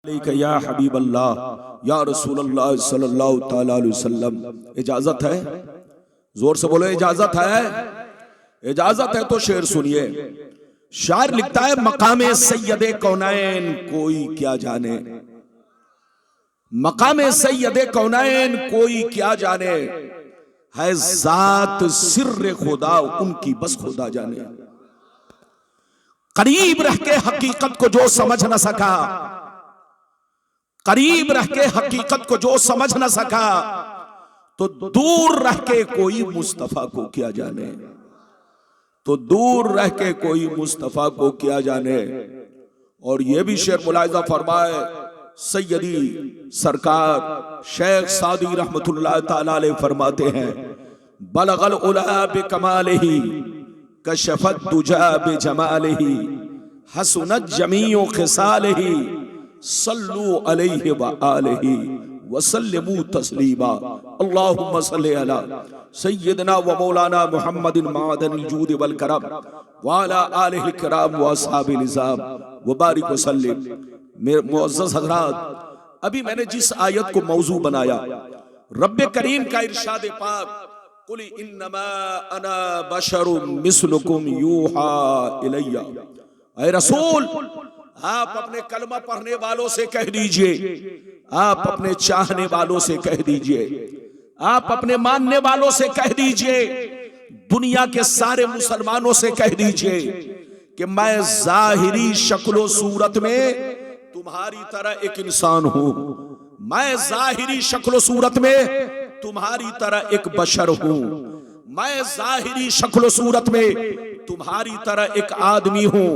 या हबीब अल्लाह या रसूल अल्लाह सल्लल्लाहु तआला अलैहि वसल्लम। इजाजत है? जोर से बोलो इजाजत है। इजाजत है तो शेर सुनिए। शायर लिखता है, मकामे सैयदे कौनैन कोई क्या जाने, मकामे सैयदे कौनैन कोई क्या जाने, है जात सिर्र खुदा उनकी बस खुदा जाने। करीब रह के हकीकत को जो समझ न सका, करीब रह के हकीकत को जो समझ न सका, तो दूर रह के कोई मुस्तफा को क्या जाने, तो दूर रह के कोई मुस्तफा को क्या जाने। और यह भी शेर मुलाहिजा फरमाए सैयदी सरकार शेख सादी रहमतुल्लाह ताला अलैह फरमाते हैं, बलगल उला बिकमालिही कशफत दुजा बिजमालिही हसनत जमीउ खिसालिही सल्लु अलैहि व आलिहि वसल्लिमु तस्लीमा। अल्लाहुम्मा सल्लि अला सय्यदना व मौलाना मुहम्मदिन मादनिल जूद वल करम व अला आलिहिल किराम व अस्हाबिल निज़ाम व बारिक वसल्लिम। मेरे मुअज़्ज़ज़ हज़रात, अभी मैंने जिस आयत को मौजू बनाया, रब्बे करीम का इरशाद पाक, कुल इन्नमा अना बशरुम मिस्लुकुम यूहा इलैया। ऐ रसूल, आप अपने कलमा पढ़ने वालों से कह दीजिए, आप अपने चाहने वालों से कह दीजिए, आप अपने मानने वालों से कह दीजिए, दुनिया के सारे मुसलमानों से कह दीजिए कि मैं जाहिरी शक्लो सूरत में तुम्हारी तरह एक इंसान हूं, मैं जाहिरी शक्लो सूरत में तुम्हारी तरह एक बशर हूं, मैं जाहिरी शक्लो सूरत में तुम्हारी तरह एक आदमी हूं,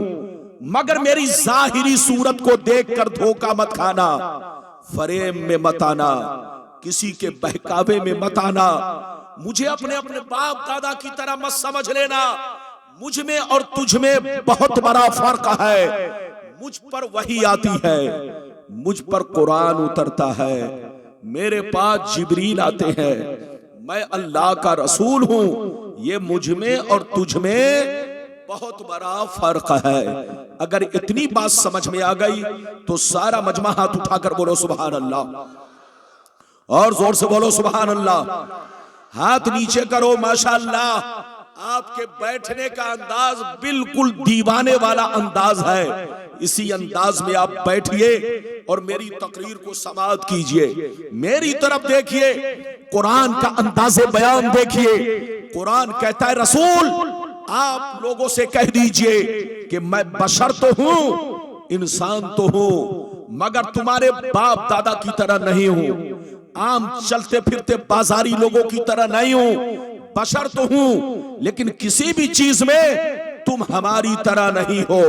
मगर मेरी जाहिरी सूरत को देखकर धोखा मत खाना, फरेब में मत आना, किसी के बहकावे में मत आना, मुझे अपने अपने बाप दादा की तरह मत समझ लेना। मुझ में और तुझ में बहुत बड़ा फर्क है। मुझ पर वही आती है, मुझ पर कुरान उतरता है, मेरे पास जिब्रील आते हैं, मैं अल्लाह का रसूल हूं। ये मुझ में और तुझ में बहुत बड़ा फर्क है। अगर इतनी बात समझ में आ गई तो सारा मजमा हाथ उठाकर बोलो सुभान अल्लाह, और जोर से बोलो सुभान अल्लाह। हाथ नीचे करो। माशाअल्लाह, आपके बैठने का अंदाज बिल्कुल दीवाने वाला अंदाज है। इसी अंदाज में आप बैठिए और मेरी तकरीर को समाअत कीजिए। मेरी तरफ देखिए, कुरान का अंदाज़े बयान देखिए। कुरान कहता है, रसूल आप लोगों से कह दीजिए कि मैं बशर तो हूं, इंसान तो हूं, मगर तुम्हारे बाप दादा की तरह नहीं हूं, आम चलते फिरते बाजारी लोगों की तरह नहीं हूं। बशर तो हूं, लेकिन किसी भी चीज में तुम हमारी तरह नहीं हो।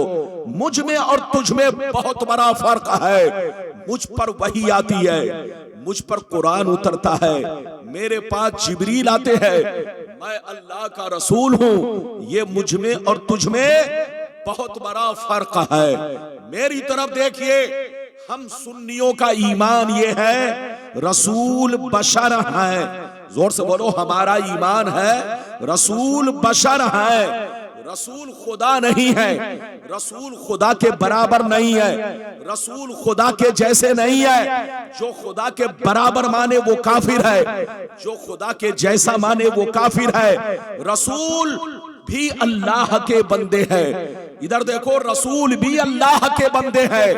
मुझ में और तुझ में बहुत बड़ा फर्क है। मुझ पर वही आती है, मुझ पर कुरान उतरता है, मेरे पास जिब्रील आते हैं, मैं अल्लाह का रसूल हूं। ये मुझ में और तुझ में बहुत बड़ा फर्क है। मेरी तरफ देखिए, हम सुन्नियों का ईमान ये है, रसूल बशर है। जोर से बोलो, हमारा ईमान है रसूल बशर है। रसूल खुदा नहीं है, रसूल खुदा के बराबर नहीं है, रसूल खुदा के जैसे नहीं है। जो खुदा के बराबर माने वो काफिर है, जो खुदा के जैसा माने वो काफिर है। रसूल भी अल्लाह के बंदे हैं। इधर देखो, रसूल भी अल्लाह के बंदे हैं,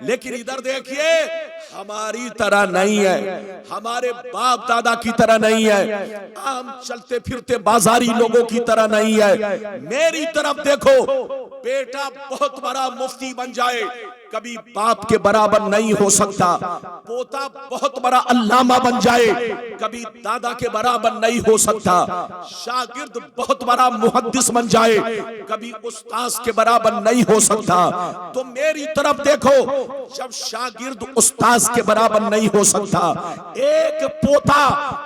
लेकिन इधर देखिए, हमारी तरह नहीं है, हमारे बाप दादा की तरह नहीं है, आम चलते फिरते बाजारी लोगों की तरह नहीं है। मेरी तरफ देखो, बेटा बहुत बड़ा मुफ्ती बन जाए, कभी बाप के बराबर नहीं हो सकता। पोता बहुत बड़ा अल्लामा बन जाए, कभी दादा के बराबर नहीं हो सकता। शागिर्द बहुत बड़ा मुहद्दिस बन जाए, कभी उस्ताद के बराबर नहीं हो सकता। तो मेरी तरफ देखो, जब शागिर्द उस्ताद के बराबर नहीं हो सकता, एक पोता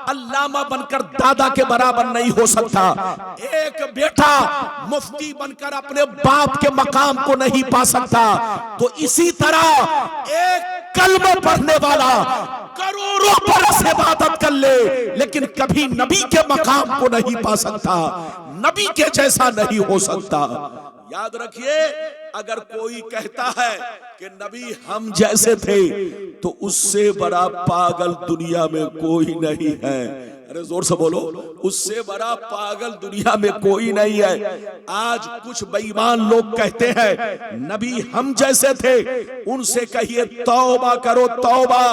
अल्लामा बनकर दादा के बराबर नहीं हो सकता, एक बेटा मुफ्ती बनकर अपने बाप के मकाम को नहीं पा सकता, तो इसी तरह एक कलमा पढ़ने वाला करोड़ों बरस इबादत कर ले, लेकिन कभी नबी के मकाम को नहीं पा सकता, नबी के जैसा नहीं हो सकता। याद रखिए, अगर कोई कहता है कि नबी हम जैसे थे तो उससे बड़ा पागल दुनिया में कोई नहीं है। अरे जोर से बोलो, उससे बड़ा पागल दुनिया में कोई नहीं है। आज कुछ बेईमान लोग कहते हैं नबी हम जैसे थे, उनसे कहिए तौबा करो तौबा,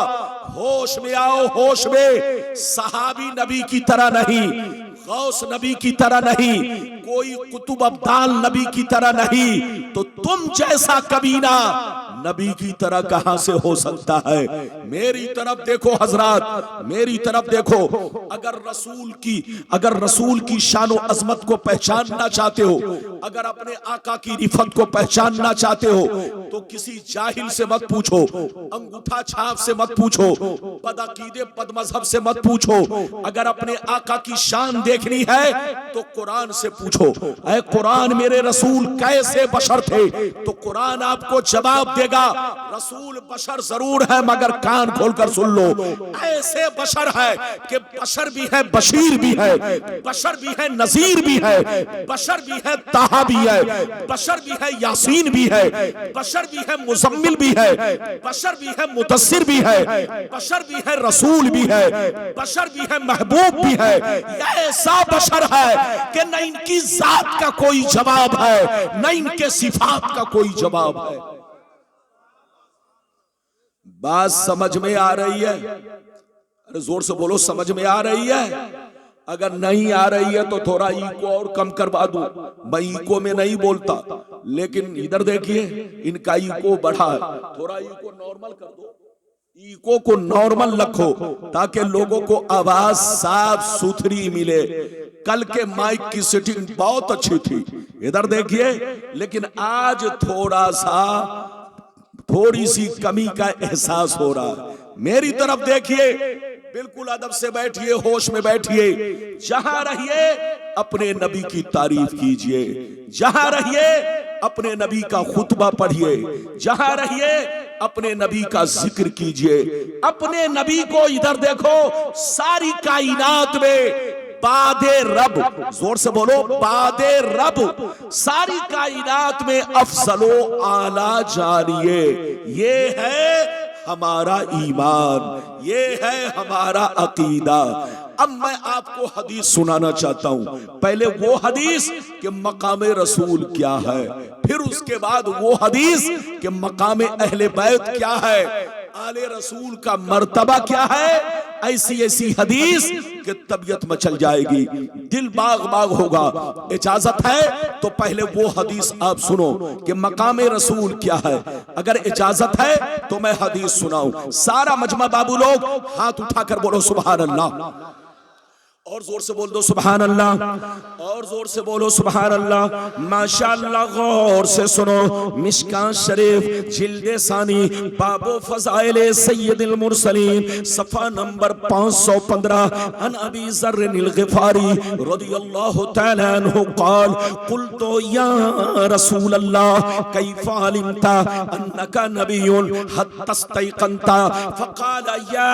होश में आओ होश में। सहाबी नबी की तरह नहीं, गौस नबी की तरह नहीं, कोई कुतुब अब्दाल नबी की तरह नहीं, तो तुम जैसा कमीना नबी की तरह कहां से हो सकता है। मेरी तरफ देखो हजरात, मेरी तरफ देखो। अगर रसूल की शानो अजमत को पहचानना चाहते हो, अगर अपने आका की रिफत को पहचानना चाहते हो, तो किसी जाहिल से मत पूछो, अंगूठा छाप से मत पूछो, बदअकीदे बदमजहब से मत पूछो। अगर अपने आका की शान देखनी है तो कुरान से पूछो, ऐ कुरान मेरे रसूल कैसे बशर थे, तो कुरान आपको जवाब देगा रसूल बशर जरूर है मगर कान खोलकर सुन लो, ऐसे बशर है कि बशर भी है बशीर भी है, बशर भी है नजीर भी है, बशर भी है ताहा भी है, बशर भी है यासीन भी है, बशर भी है मुजम्मिल भी है, बशर भी है मुदस्सिर भी है, बशर भी है रसूल भी है, बशर भी है महबूब भी है। ऐसा बशर है कि न इनकी जात का कोई जवाब है, न इनके सिफात का कोई जवाब है। बात समझ में आ रही है? अरे जोर से बोलो, समझ में आ रही है? अगर नहीं आ रही है तो थोड़ा इको और कम करवा दूं। मैं इको में नहीं बोलता, लेकिन इधर देखिए इनका इको बढ़ा है, थोड़ा इको नॉर्मल कर दो। इको को नॉर्मल रखो ताकि लोगों को आवाज साफ सुथरी मिले। कल के माइक की सेटिंग बहुत अच्छी थी, इधर देखिए, लेकिन आज थोड़ी सी कमी का एहसास हो रहा है। मेरी तरफ देखिए, बिल्कुल अदब से बैठिए, होश में बैठिए। जहां रहिए अपने नबी की तारीफ कीजिए, जहां रहिए अपने नबी का खुतबा पढ़िए, जहां रहिए अपने नबी का जिक्र कीजिए। अपने नबी को इधर देखो, सारी कायनात में बादे रब, जोर से बोलो बादे रब, सारी कायनात में अफजलो आला जानिए। ये है हमारा ईमान, ये है हमारा अकीदा। अब मैं आपको हदीस सुनाना चाहता हूं। पहले वो हदीस कि मकाम रसूल क्या है, फिर उसके बाद वो हदीस कि मकाम अहले बैत क्या है, आले रसूल का मर्तबा क्या है। ऐसी ऐसी हदीस कि तबीयत मचल जाएगी, दिल बाग बाग होगा। इजाजत है तो पहले वो हदीस आप सुनो कि मकाम रसूल क्या है। अगर इजाजत है तो मैं हदीस सुनाऊं। सारा मजमा बाबू लोग हाथ उठाकर बोलो सुभान अल्लाह, और जोर से बोल दो सुभान अल्लाह, और जोर से बोलो सुभान अल्लाह। माशाअल्लाह, गौर से सुनो। मिशकात शरीफ जिल्दे सानी बाबो फज़ाइले सय्यदुल मुरसलीन सफ़ा नंबर 515 अन अबी ज़र्रिल ग़िफ़ारी रज़ियल्लाहु तआला अन्हु क़ाल क़ुल्तु या रसूल अल्लाह कैफ़ा अलिमता अन्नका नबियुन हत्ता इस्तयक़नता फ़क़ाल या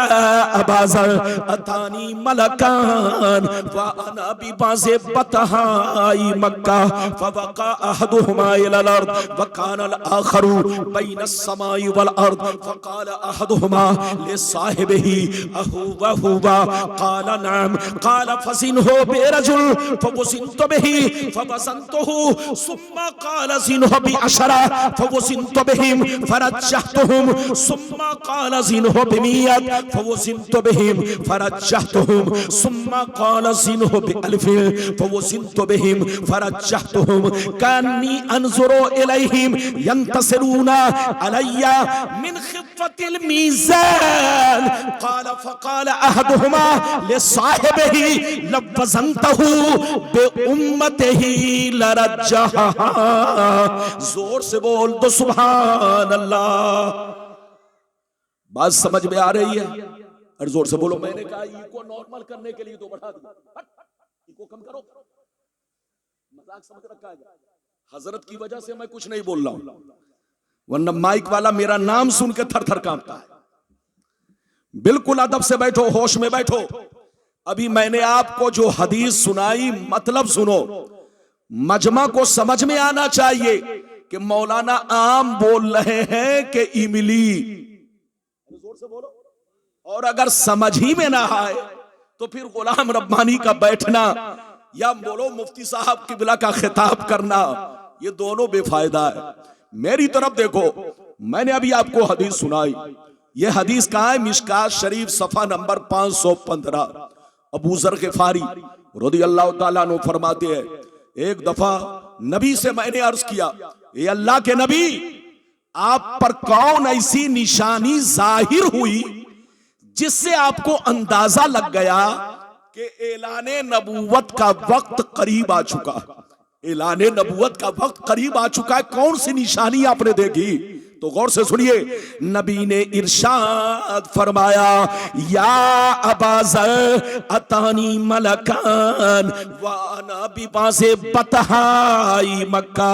अबा ज़र अतानी मलकान वाना बिबाज़े बतहाई मक्का फवक़ा अहदुहुमा इलल अर्द वकान अल आखरु बैन अस्समाई वल अर्द फक़ाल अहदुहुमा लिसाहिबिही अहुवा हुवा क़ाल नअम क़ाल फ़ज़िनहु बिरजुल फ़वज़िनतु बिही फ़वज़नतुहु सुम्मा क़ाल ज़िनहु बिअशरा फ़वज़िनतु बिहिम फ़रज्जहतुहुम सुम्मा क़ाल ज़िनहु बिमियत फ़वज़िनतु बिहिम फ़रज्जहतुहुम सुम्मा क़ाल ज़िनहु बिअल्फ़िन फ़वज़िनतु बिहिम फ़रज्जहतुहुम कान्नी अनज़ुरु इलैहिम यंतसिरूना अलैया मिन ख़िफ़्फ़तिल मीज़ान क़ाल फ़क़ाल अहदुहुमा लिसाहिबिही लवज़नतहु बिउम्मतिही लरज्जहा। जोर से बोल दो सुभान अल्लाह। बात समझ में आ रही है? और जोर से बोलो। मैंने कहा इको नॉर्मल करने के लिए तो बढ़ा दिया, इको कम करो। मजाक समझ रखा है? हजरत की वजह से मैं कुछ नहीं बोल रहा हूं, वरना माइक वाला मेरा नाम सुन के थर थर कांपता है। बिल्कुल अदब से बैठो, होश में बैठो। अभी मैंने आपको जो हदीस सुनाई, मतलब सुनो। मजमा को समझ में आना चाहिए कि मौलाना आम बोल रहे हैं कि इमली, जोर से बोलो। और अगर समझ ही में ना आए तो फिर गुलाम रब्बानी का बैठना या बोलो मुफ्ती साहब किबला का खिताब करना, ये दोनों बेफायदा है। मेरी तरफ देखो, मैंने अभी आपको हदीस सुनाई। ये हदीस कहाँ है? मिशकात शरीफ सफा नंबर 515। अबू ज़र ग़िफ़ारी रज़ियल्लाहु ताला अन्हु फरमाते हैं, एक दफा नबी से मैंने अर्ज किया, ये अल्लाह के नबी, आप पर कौन ऐसी निशानी जाहिर हुई जिससे आपको अंदाजा लग गया कि ऐलाने नबूवत का वक्त करीब आ चुका है। ऐलाने नबूवत का वक्त करीब आ चुका है, कौन सी निशानी आपने देखी? तो गौर से सुनिए, नबी ने इरशाद फरमाया, या अबा ज़र अतानी मलकान वाना बिबासे बतहाई मक्का।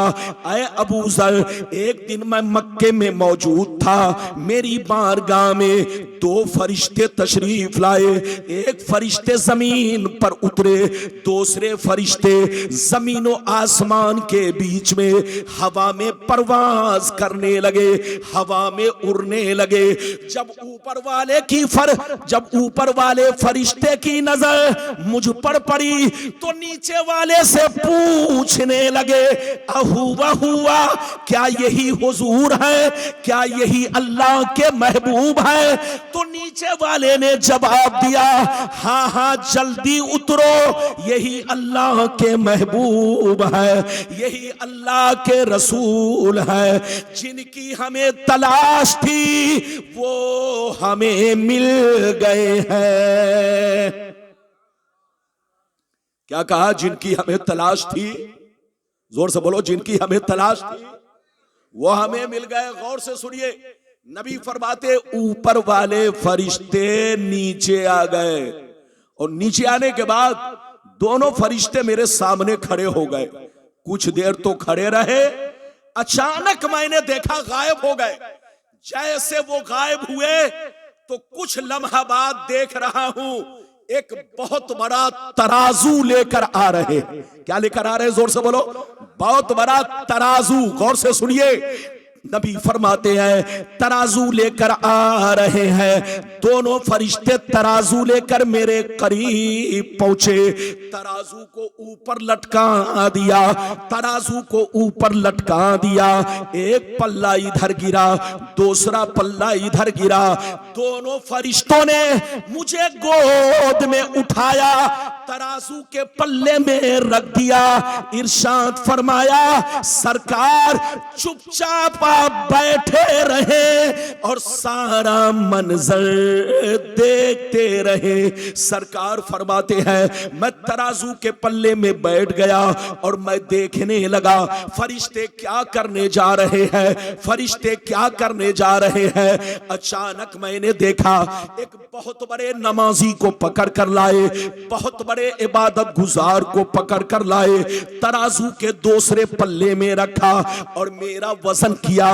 ऐ अबू ज़र, एक दिन मैं मक्के में मौजूद था, मेरी बारगाह में दो फरिश्ते तशरीफ लाए। एक फरिश्ते जमीन पर उतरे, दूसरे फरिश्ते जमीन और आसमान के बीच में हवा में परवाज करने लगे, हवा में उड़ने लगे। जब ऊपर वाले फरिश्ते की नजर मुझ पर पड़ी तो नीचे वाले से पूछने लगे, अहुआ, क्या यही हुजूर है? क्या यही अल्लाह के महबूब है? तो नीचे वाले ने जवाब दिया, हाँ हाँ जल्दी उतरो, यही अल्लाह के महबूब है, यही अल्लाह के रसूल है, जिनकी हमें तलाश थी वो हमें मिल गए हैं। क्या कहा? जिनकी हमें तलाश थी, जोर से बोलो, जिनकी हमें तलाश थी वो हमें मिल गए। गौर से सुनिए, नबी फरमाते ऊपर वाले फरिश्ते नीचे आ गए और नीचे आने के बाद दोनों फरिश्ते मेरे सामने खड़े हो गए। कुछ देर तो खड़े रहे, अचानक मैंने देखा गायब हो गए। जैसे वो गायब हुए तो कुछ लम्हा बाद देख रहा हूं एक बहुत बड़ा तराजू लेकर आ रहे। क्या लेकर आ रहे? जोर से बोलो। बहुत बड़ा तराजू। गौर से सुनिए, नबी फरमाते हैं तराजू लेकर आ रहे हैं। दोनों फरिश्ते तराजू लेकर मेरे करीब पहुंचे, तराजू को ऊपर लटका दिया, तराजू को ऊपर लटका दिया। एक पल्ला इधर गिरा, दूसरा पल्ला इधर गिरा। दोनों फरिश्तों ने मुझे गोद में उठाया, तराजू के पल्ले में रख दिया। इरशाद फरमाया, सरकार चुपचाप बैठे रहे और सारा मंजर देखते रहे। सरकार फरमाते हैं, मैं तराजू के पल्ले में बैठ गया और मैं देखने लगा फरिश्ते क्या करने जा रहे हैं, फरिश्ते क्या करने जा रहे हैं। अचानक मैंने देखा एक बहुत बड़े नमाजी को पकड़ कर लाए, बहुत बड़े इबादत गुजार को पकड़ कर लाए, तराजू के दूसरे पल्ले में रखा और मेरा वजन किया,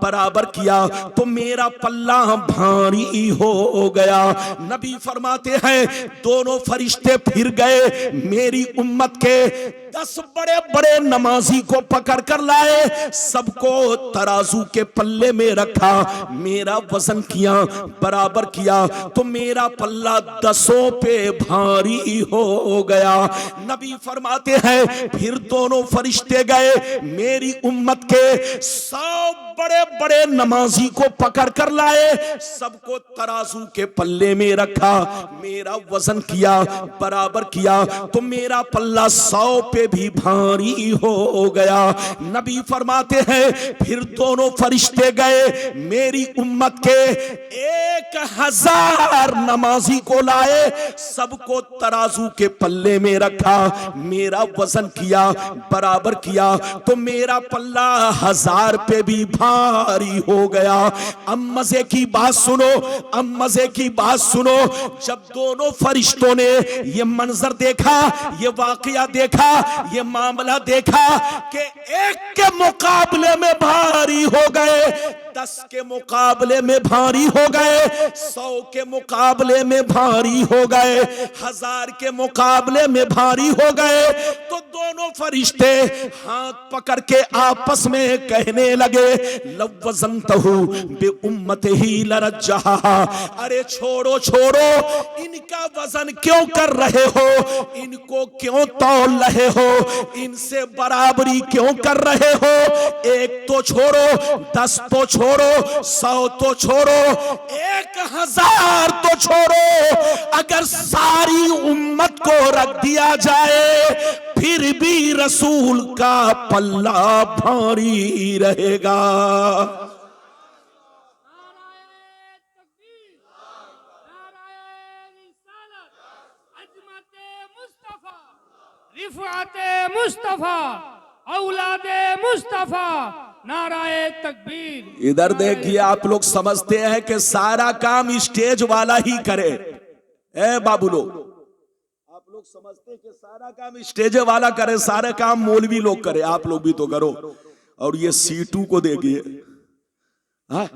बराबर किया तो मेरा पल्ला भारी हो गया। नबी फरमाते हैं दोनों फरिश्ते फिर गए, मेरी उम्मत के 10 बड़े बड़े नमाजी को पकड़ कर लाए, सबको तराजू के पल्ले में रखा, मेरा वजन किया, बराबर किया तो मेरा पल्ला 10 पे भारी हो गया। नबी फरमाते हैं फिर दोनों फरिश्ते गए, मेरी उम्मत के 100 बड़े बड़े नमाजी को पकड़ कर लाए, सबको तराजू के पल्ले में रखा, मेरा वजन किया, बराबर किया तो मेरा पल्ला 100 पे भी भारी हो गया। नबी फरमाते हैं फिर दोनों फरिश्ते गए, मेरी उम्मत के 1000 नमाजी को लाए, सबको तराजू के पल्ले में रखा, मेरा वजन किया, बराबर किया तो मेरा पल्ला 1000 पे भी भारी हो गया। अब मजे की बात सुनो, अब मजे की बात सुनो, जब दोनों फरिश्तों ने ये मंजर देखा, ये वाकया देखा, ये मामला देखा कि एक के मुकाबले में भारी हो गए, 10 के मुकाबले में भारी हो गए, 100 के मुकाबले में भारी हो गए, 1000 के मुकाबले में भारी हो गए, तो दोनों फरिश्ते हाथ पकड़ के आपस में कहने लगे, लवज़नतहु बिउम्मतिही लरज्जहा, अरे छोड़ो छोड़ो, इनका वजन क्यों कर रहे हो, इनको क्यों तौल रहे हो, इनसे बराबरी क्यों कर रहे हो, 1 तो छोड़ो, 10 तो छोड़ो, 100 तो छोड़ो, 1000 तो छोड़ो, अगर सारी उम्मत को रख दिया जाए फिर भी रसूल का पल्ला भारी रहेगा। मुस्तफा औलादे मुस्तफा, नाराए तकबीर। इधर देखिए, आप लोग समझते हैं कि सारा काम स्टेज वाला ही करे। ए बाबू लोग, आप लोग समझते हैं कि सारा काम स्टेज वाला करे, सारे काम मौलवी लोग करे, आप लोग भी तो करो। और ये सीटू को देखिए, हाँ